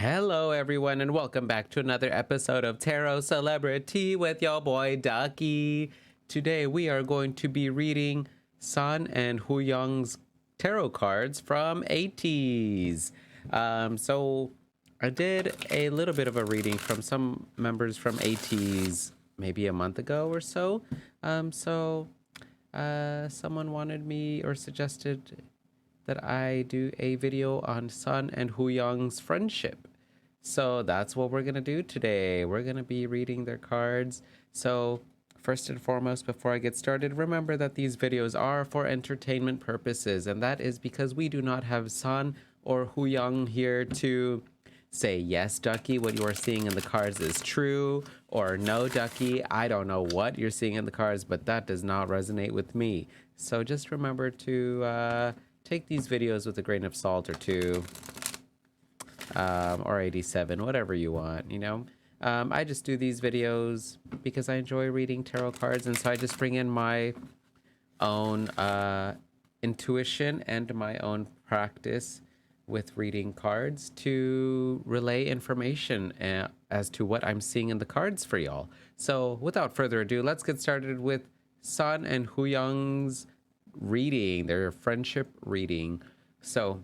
Hello, everyone, and welcome back to another episode of Tarot CelebriTEA with your boy Ducky. Today, we are going to be reading San and Wooyoung's tarot cards from ATEEZ. So, I did a little bit of a reading from some members from ATEEZ maybe a month ago or so. Someone wanted me or suggested that I do a video on San and Wooyoung's friendship. So that's what we're going to do today. We're going to be reading their cards. So first and foremost, before I get started, remember that these videos are for entertainment purposes. And that is because we do not have San or Huyung here to say, yes, Ducky, what you are seeing in the cards is true, or no, Ducky, I don't know what you're seeing in the cards, but that does not resonate with me. So just remember to take these videos with a grain of salt or two, or 87, whatever you want, you know. I just do these videos because I enjoy reading tarot cards, and so I just bring in my own intuition and my own practice with reading cards to relay information as to what I'm seeing in the cards for y'all. So without further ado, let's get started with San and Wooyoung's reading, their friendship reading. So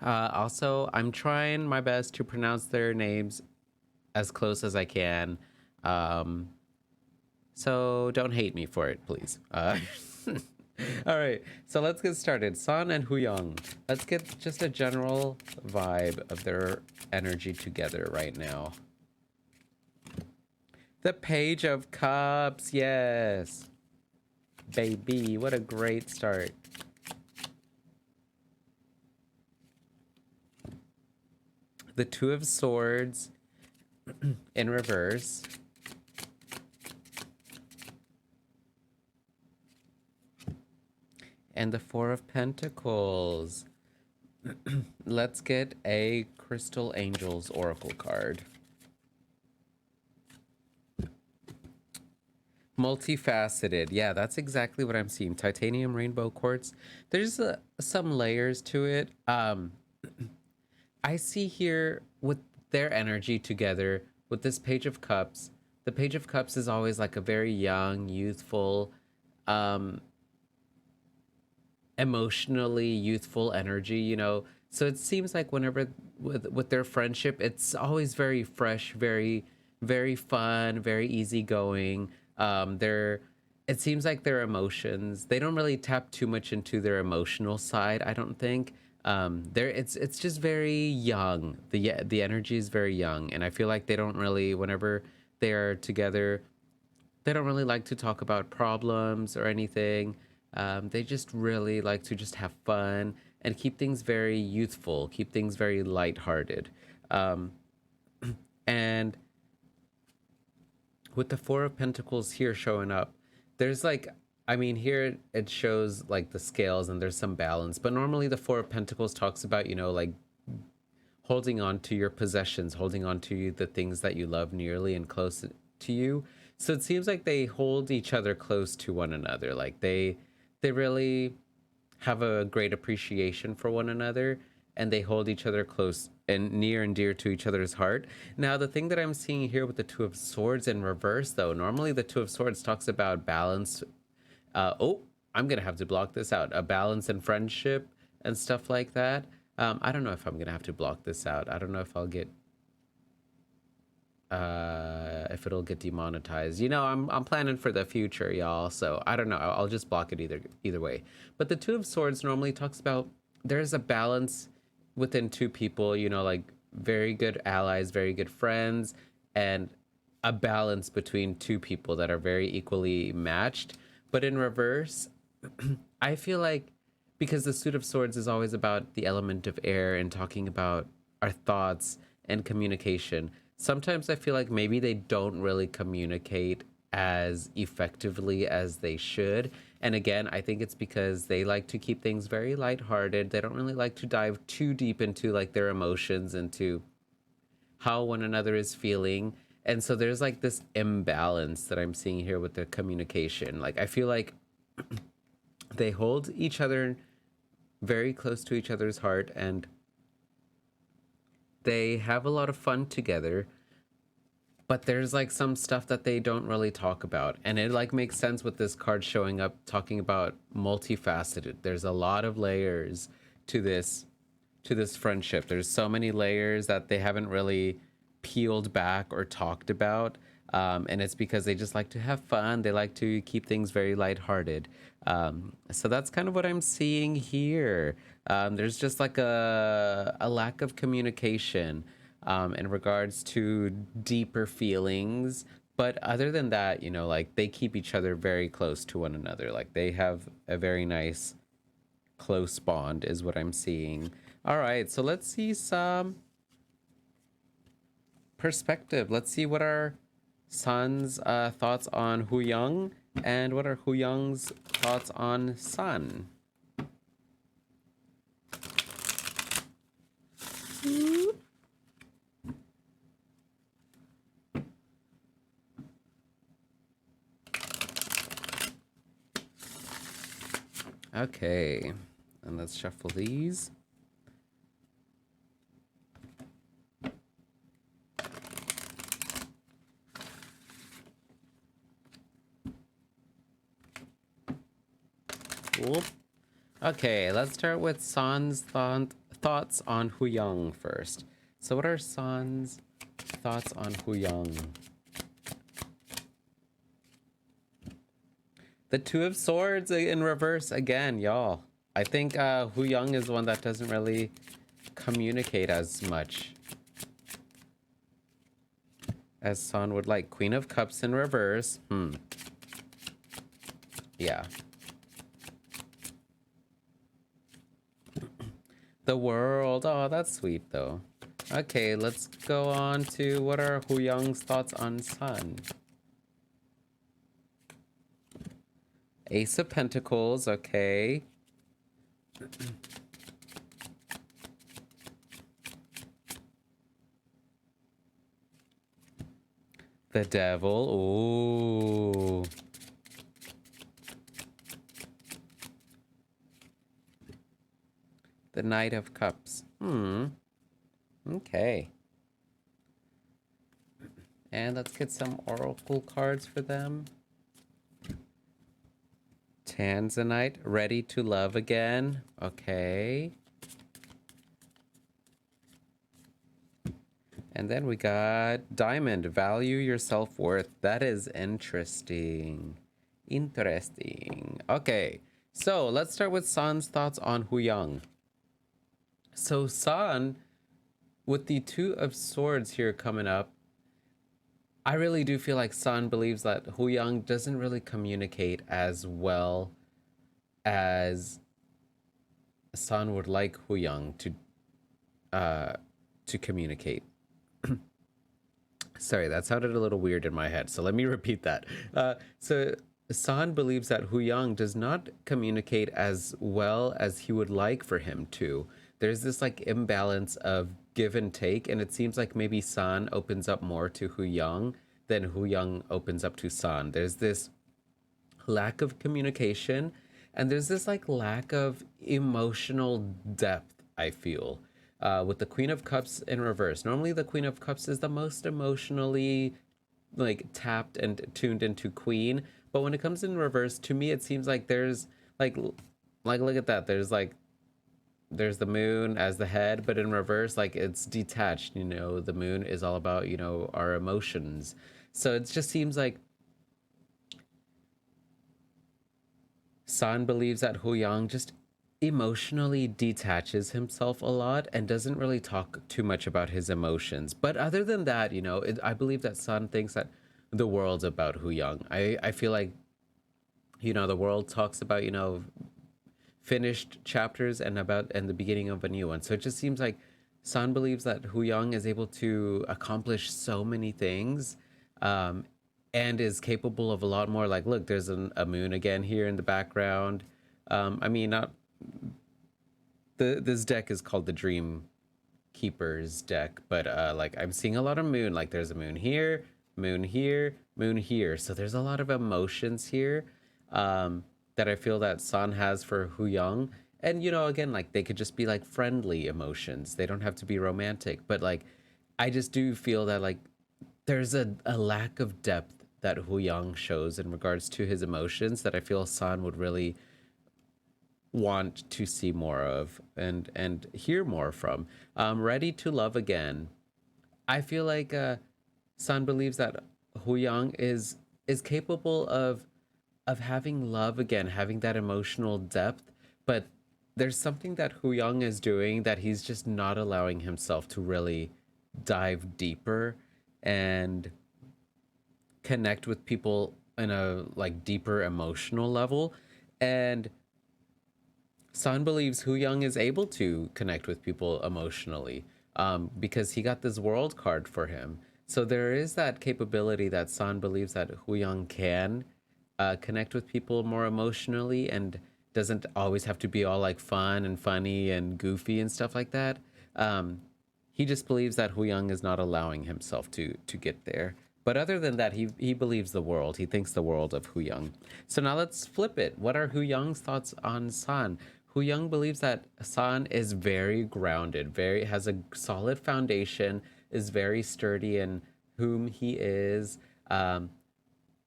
also, I'm trying my best to pronounce their names as close as I can. So don't hate me for it, please. All right, so let's get started. San and Huyung. Let's get just a general vibe of their energy together right now. The Page of Cups, yes. Baby, what a great start. The Two of Swords in reverse. And the Four of Pentacles. Let's get a Crystal Angels Oracle card. Multifaceted. Yeah, that's exactly what I'm seeing. Titanium rainbow quartz. There's some layers to it. I see here with their energy together with this Page of Cups. The Page of Cups is always like a very young, youthful, emotionally youthful energy, you know. So it seems like whenever with their friendship, it's always very fresh, very fun, very easygoing. It seems like their emotions, they don't really tap too much into their emotional side, I don't think. It's just very young. The energy is very young, and I feel like they don't really, whenever they are together, they don't really like to talk about problems or anything. They just really like to just have fun and keep things very youthful, keep things very lighthearted. And with the Four of Pentacles here showing up, there's like, I mean, here it shows like the scales and there's some balance, but normally the Four of Pentacles talks about, you know, like holding on to your possessions, holding on to the things that you love nearly and close to you. So it seems like they hold each other close to one another. Like they really have a great appreciation for one another, and they hold each other close and near and dear to each other's heart. Now, the thing that I'm seeing here with the Two of Swords in reverse, though, normally the Two of Swords talks about balance. I'm gonna have to block this out. A balance and friendship and stuff like that. I don't know if I'm gonna have to block this out. I don't know if I'll get if it'll get demonetized. You know, I'm planning for the future, y'all. So I don't know. I'll just block it either way. But the Two of Swords normally talks about there's a balance within two people. You know, like very good allies, very good friends, and a balance between two people that are very equally matched. But in reverse, I feel like because the Suit of Swords is always about the element of air and talking about our thoughts and communication. Sometimes I feel like maybe they don't really communicate as effectively as they should. And again, I think it's because they like to keep things very lighthearted. They don't really like to dive too deep into like their emotions, into how one another is feeling. And so there's like this imbalance that I'm seeing here with the communication. Like I feel like they hold each other very close to each other's heart, and They have a lot of fun together, but there's like some stuff that they don't really talk about, and it like makes sense with this card showing up talking about multifaceted. There's a lot of layers to this friendship. There's so many layers that they haven't really peeled back or talked about. And it's because they just like to have fun. They like to keep things very lighthearted. So that's kind of what I'm seeing here. There's just like a lack of communication in regards to deeper feelings. But other than that, like they keep each other very close to one another. Like they have a very nice close bond, is what I'm seeing. All right, so let's see some perspective. Let's see what our Sun's thoughts on Huyung and what are Huyung's thoughts on Sun. Okay, and let's shuffle these. Cool. Okay, let's start with San's thoughts on Huyung first. So what are San's thoughts on Huyung? The Two of Swords in reverse again, y'all. I think Huyung is one that doesn't really communicate as much as San would like. Queen of Cups in reverse. Yeah. The World. Oh, that's sweet, though. Okay, let's go on to what are Huyung's thoughts on Sun. Ace of Pentacles, okay. The Devil, ooh. The Knight of Cups, okay. And let's get some oracle cards for them. Tanzanite, ready to love again. Okay. And then we got Diamond, value your self-worth. That is interesting. Interesting. Okay, so let's start with San's thoughts on Huyung. So San, with the Two of Swords here coming up, I really do feel like San believes that Huyung doesn't really communicate as well as San would like Huyung to communicate. Sorry, that sounded a little weird in my head, so let me repeat that. So San believes that Huyung does not communicate as well as he would like for him to. There's this like imbalance of give and take, and it seems like maybe San opens up more to Huyung than Huyung opens up to San. There's this lack of communication, and there's this like lack of emotional depth, I feel. With the Queen of Cups in reverse. Normally the Queen of Cups is the most emotionally like tapped and tuned into queen, but when it comes in reverse, to me it seems like there's like look at that. There's the moon as the head, but in reverse, like it's detached, the moon is all about, our emotions. So it just seems like San believes that Huyang just emotionally detaches himself a lot and doesn't really talk too much about his emotions. But other than that, I believe that San thinks that the world's about Huyang. I feel like, the world talks about, finished chapters and the beginning of a new one. So it just seems like San believes that Huyang is able to accomplish so many things, and is capable of a lot more. Like, look, there's a moon again here in the background. I mean, not this deck is called the Dreamkeepers deck, but like I'm seeing a lot of moon. Like there's a moon here, moon here, moon here. So there's a lot of emotions here that I feel that San has for Huyang, And you know, again, like they could just be like friendly emotions. They don't have to be romantic. But like I just do feel that like there's a lack of depth that Huyang shows in regards to his emotions that I feel San would really want to see more of and hear more from. Ready to Love Again. I feel like San believes that Huyang is capable of having love again, having that emotional depth, but there's something that Huyang is doing that he's just not allowing himself to really dive deeper and connect with people in a like deeper emotional level. And San believes Huyang is able to connect with people emotionally because he got this world card for him. So there is that capability that San believes that Huyang can connect with people more emotionally and doesn't always have to be all like fun and funny and goofy and stuff like that. Um, he just believes that Huyang is not allowing himself to get there. But other than that, he believes the world. He thinks the world of Huyang. So now let's flip it. What are Huyang's thoughts on San? Huyang believes that San is very grounded, very has a solid foundation, is very sturdy in whom he is,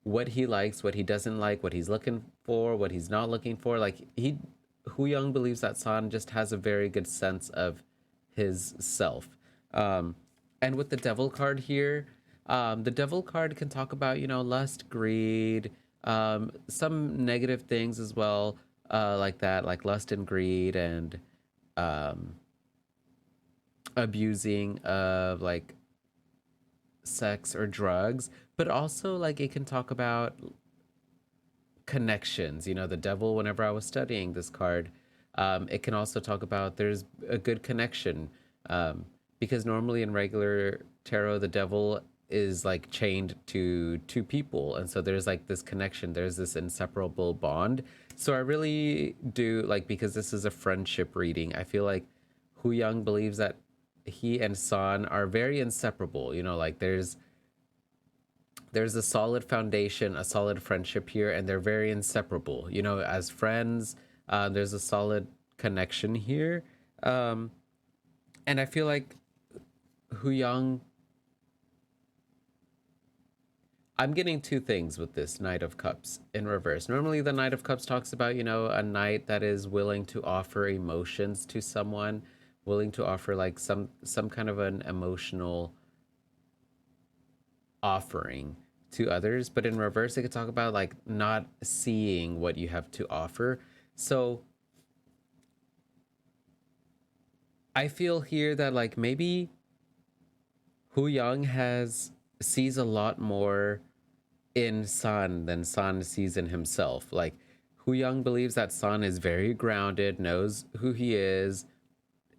what he likes, what he doesn't like, what he's looking for, what he's not looking for. Like Huyang believes that San just has a very good sense of his self. Um, and with the Devil card here, the Devil card can talk about, you know, lust, greed, some negative things as well, like that, like lust and greed and um, abusing of like sex or drugs, but also like it can talk about connections. You know, the Devil, whenever I was studying this card, it can also talk about there's a good connection. Because normally in regular tarot, the Devil is like chained to two people. And so there's like this connection, there's this inseparable bond. So I really do like, because this is a friendship reading, I feel like Huyang believes that he and San are very inseparable. You know, like there's a solid foundation, a solid friendship here, and they're very inseparable. You know, as friends, there's a solid connection here. Um, and I feel like Huyang, I'm getting two things with this Knight of Cups in reverse. Normally, the Knight of Cups talks about, you know, a knight that is willing to offer emotions to someone, willing to offer like some kind of an emotional offering to others. But in reverse, it could talk about like not seeing what you have to offer. So I feel here that like maybe Huyang has sees a lot more in San than San sees in himself. Like Huyang believes that San is very grounded, knows who he is,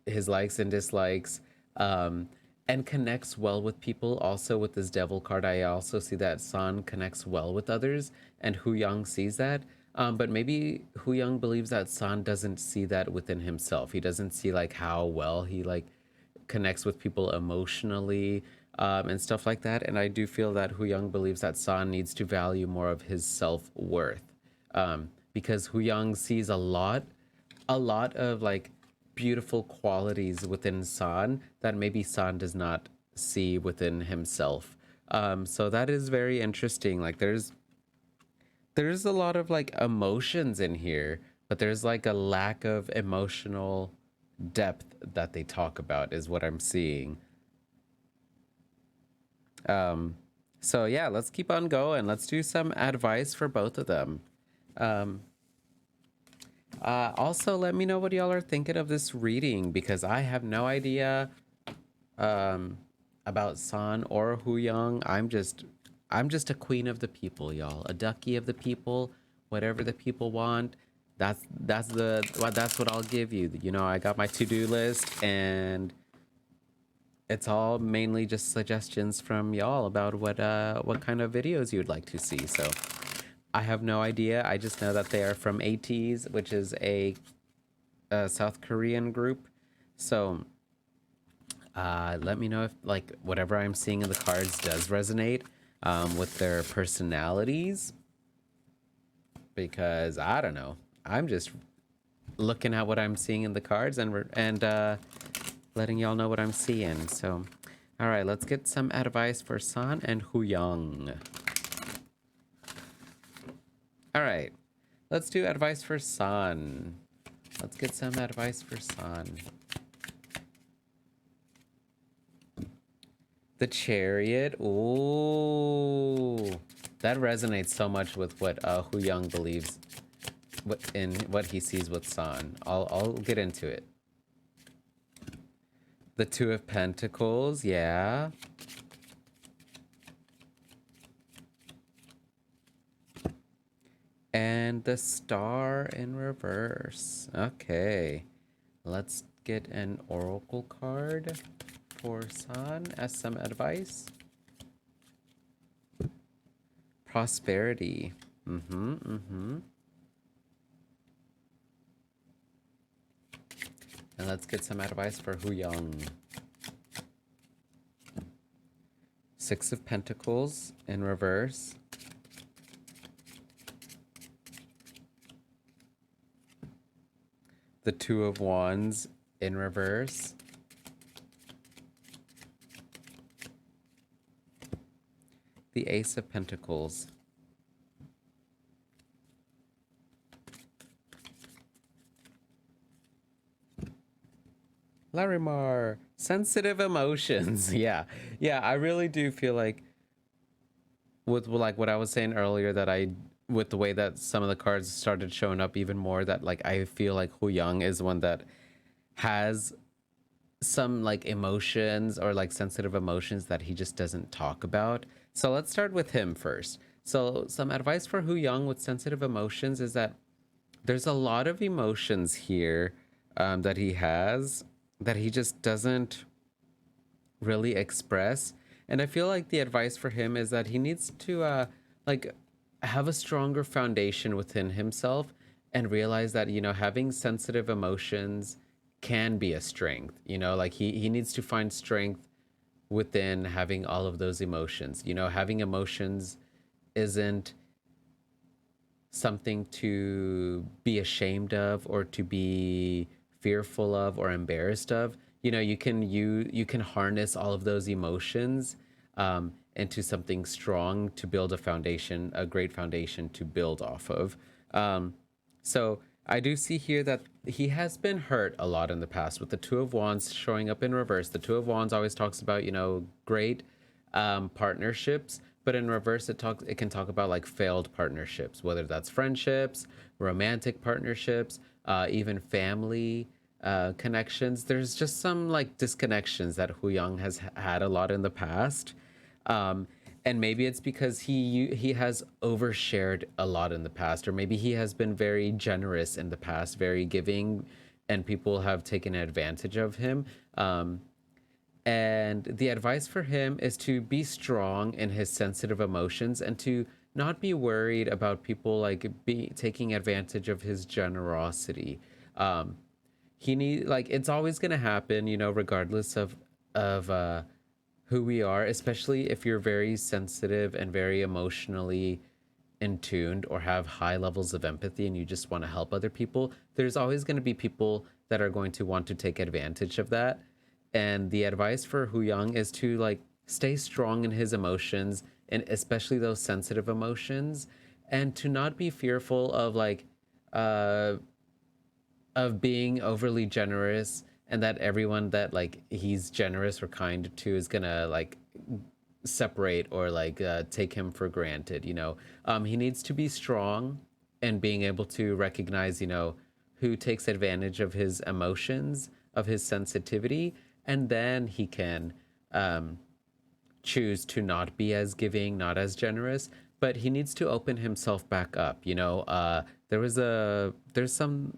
his likes and dislikes, and connects well with people. Also, with this Devil card, I also see that San connects well with others, and Huyang sees that. But maybe Huyang believes that San doesn't see that within himself. He doesn't see like how well he like connects with people emotionally, and stuff like that. And I do feel that Huyang believes that San needs to value more of his self worth, because Huyang sees a lot of like beautiful qualities within San that maybe San does not see within himself. So that is very interesting. Like there's a lot of like emotions in here, but there's like a lack of emotional depth that they talk about is what I'm seeing. Um, so yeah, let's keep on going. Let's do some advice for both of them. Um, Also, let me know what y'all are thinking of this reading because I have no idea um, about San or Huyang. I'm just a queen of the people, y'all. A ducky of the people. Whatever the people want, that's what I'll give you. You know, I got my to-do list, and it's all mainly just suggestions from y'all about what kind of videos you'd like to see. So I have no idea. I just know that they are from ATEEZ, which is a South Korean group. So let me know if like whatever I'm seeing in the cards does resonate with their personalities, because I don't know. I'm just looking at what I'm seeing in the cards and letting y'all know what I'm seeing. So, all right, let's get some advice for San and Huyung. All right, let's do advice for San. Let's get some advice for San. The Chariot. Ooh, that resonates so much with what Huyung believes, in what he sees with San. I'll get into it. The Two of Pentacles, yeah. And the Star in reverse. Okay. Let's get an oracle card for San as some advice. Prosperity. And let's get some advice for Huyung. Six of Pentacles in reverse. The Two of Wands in reverse. The Ace of Pentacles. Larimar, sensitive emotions. Yeah, I really do feel like with like what I was saying earlier, that with the way that some of the cards started showing up even more, that like I feel like Huyung is one that has some like emotions or like sensitive emotions that he just doesn't talk about. So let's start with him first. So some advice for Huyung with sensitive emotions is that there's a lot of emotions here that he has that he just doesn't really express. And I feel like the advice for him is that he needs to like have a stronger foundation within himself and realize that, you know, having sensitive emotions can be a strength. You know, like he needs to find strength within having all of those emotions. You know, having emotions isn't something to be ashamed of or to be fearful of or embarrassed of. You know, you can harness all of those emotions into something strong to build a foundation, a great foundation to build off of. So I do see here that he has been hurt a lot in the past, with the Two of Wands showing up in reverse. The Two of Wands always talks about, you know, great partnerships, but in reverse it can talk about like failed partnerships, whether that's friendships, romantic partnerships, even family connections. There's just some like disconnections that Huyang has had a lot in the past. And maybe it's because he has overshared a lot in the past, or maybe he has been very generous in the past, very giving, and people have taken advantage of him. And the advice for him is to be strong in his sensitive emotions and to not be worried about people like taking advantage of his generosity. He need like it's always gonna happen, you know, regardless of who we are, especially if you're very sensitive and very emotionally in tuned or have high levels of empathy and you just want to help other people. There's always going to be people that are going to want to take advantage of that. And the advice for Huyang is to like stay strong in his emotions, and especially those sensitive emotions, and to not be fearful of like uh of being overly generous, and that everyone that like he's generous or kind to is gonna like separate or like take him for granted. You know, he needs to be strong and being able to recognize, you know, who takes advantage of his emotions, of his sensitivity, and then he can choose to not be as giving, not as generous. But he needs to open himself back up. You know, there's some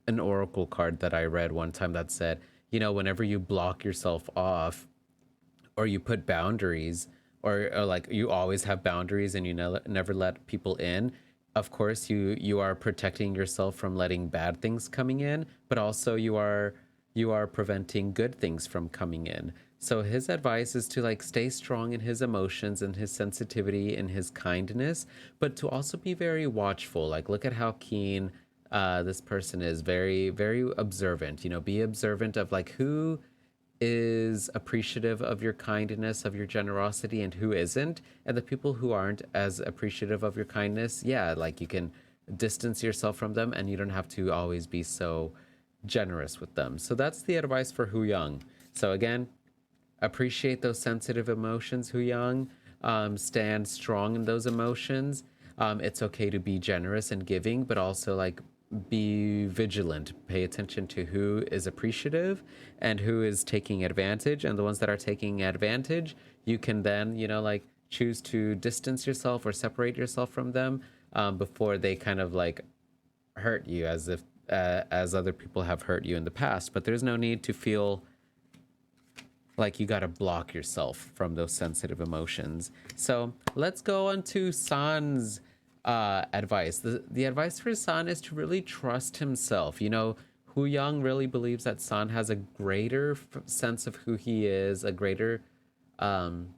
an oracle card that I read one time that said, you know, whenever you block yourself off or you put boundaries, or like you always have boundaries and you never let people in, of course you are protecting yourself from letting bad things coming in, but also you are preventing good things from coming in. So his advice is to like stay strong in his emotions and his sensitivity and his kindness, but to also be very watchful. Like look at how keen This person is very, very observant. You know, be observant of like who is appreciative of your kindness, of your generosity, and who isn't. And the people who aren't as appreciative of your kindness, yeah, like you can distance yourself from them and you don't have to always be so generous with them. So that's the advice for Huyung. So again, appreciate those sensitive emotions, Huyang. Stand strong in those emotions. It's okay to be generous and giving, but also like be vigilant. Pay attention to who is appreciative and who is taking advantage. And the ones that are taking advantage, you can then, you know, like choose to distance yourself or separate yourself from them before they kind of like hurt you as other people have hurt you in the past. But there's no need to feel like you got to block yourself from those sensitive emotions. So let's go on to San's advice. The advice for San is to really trust himself. You know, Hu Yang really believes that San has a greater sense of who he is, a greater um,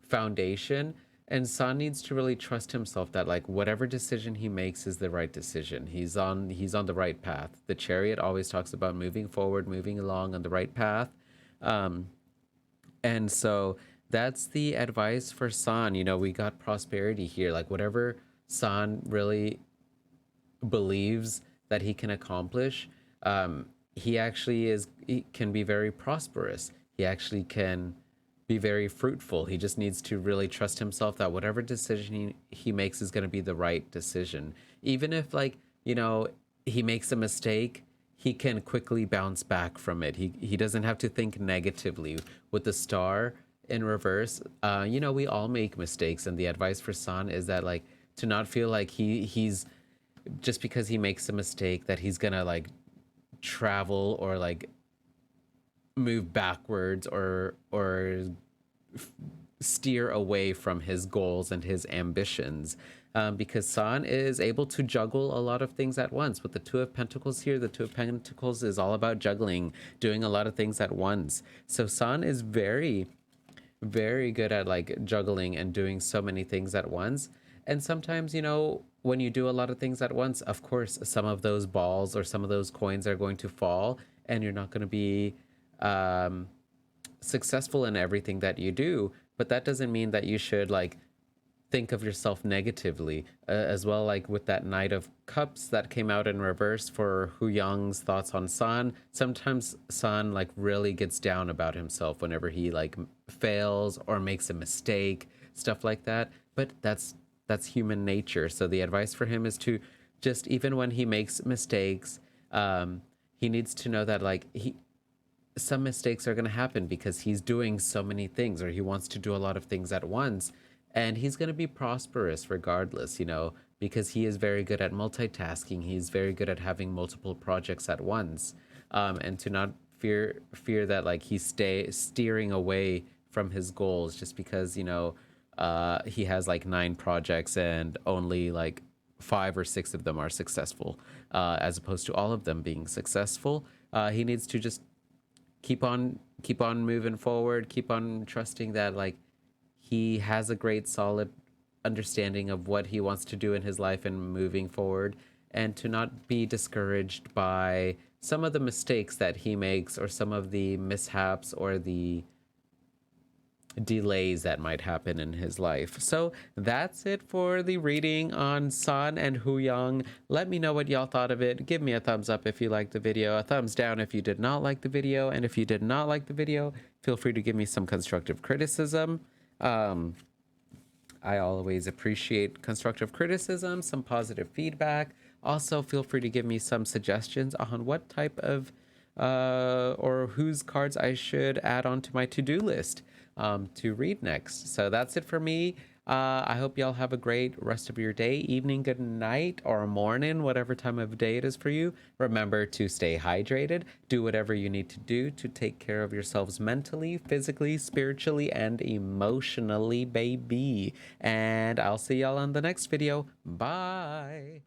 foundation. And San needs to really trust himself that like whatever decision he makes is the right decision. He's on the right path. The chariot always talks about moving forward, moving along on the right path. Um, and so that's the advice for San. You know, we got prosperity here. Like whatever San really believes that he can accomplish, he actually he can be very prosperous. He actually can be very fruitful. He just needs to really trust himself that whatever decision he makes is going to be the right decision. Even if like, you know, he makes a mistake, he can quickly bounce back from it. He doesn't have to think negatively. With the star in reverse, you know, we all make mistakes, and the advice for San is that like to not feel like he's just because he makes a mistake that he's gonna like travel or like move backwards or steer away from his goals and his ambitions, because San is able to juggle a lot of things at once. With the Two of Pentacles here, the Two of Pentacles is all about juggling, doing a lot of things at once. So San is very, very good at like juggling and doing so many things at once. And sometimes, you know, when you do a lot of things at once, of course, some of those balls or some of those coins are going to fall, and you're not going to be um, successful in everything that you do. But that doesn't mean that you should like think of yourself negatively as well. Like with that Knight of Cups that came out in reverse for Huyang's thoughts on San, sometimes San like really gets down about himself whenever he like fails or makes a mistake, stuff like that. But that's human nature. So the advice for him is to just, even when he makes mistakes, he needs to know that like some mistakes are going to happen because he's doing so many things, or he wants to do a lot of things at once, and he's going to be prosperous regardless, you know, because he is very good at multitasking. He's very good at having multiple projects at once, and to not fear that like he's steering away from his goals just because, you know, he has like 9 projects and only like 5 or 6 of them are successful, as opposed to all of them being successful. He needs to just keep on moving forward, keep on trusting that like he has a great solid understanding of what he wants to do in his life and moving forward, and to not be discouraged by some of the mistakes that he makes or some of the mishaps or the delays that might happen in his life. So that's it for the reading on San and Huyang. Let me know what y'all thought of it. Give me a thumbs up if you liked the video, a thumbs down if you did not like the video, and if you did not like the video, feel free to give me some constructive criticism. I always appreciate constructive criticism, some positive feedback. Also, feel free to give me some suggestions on what type of or whose cards I should add onto my to-do list to read next. So that's it for me. I hope y'all have a great rest of your day, evening, good night, or morning, whatever time of day it is for you. Remember to stay hydrated. Do whatever you need to do to take care of yourselves mentally, physically, spiritually, and emotionally, baby. And I'll see y'all on the next video. Bye.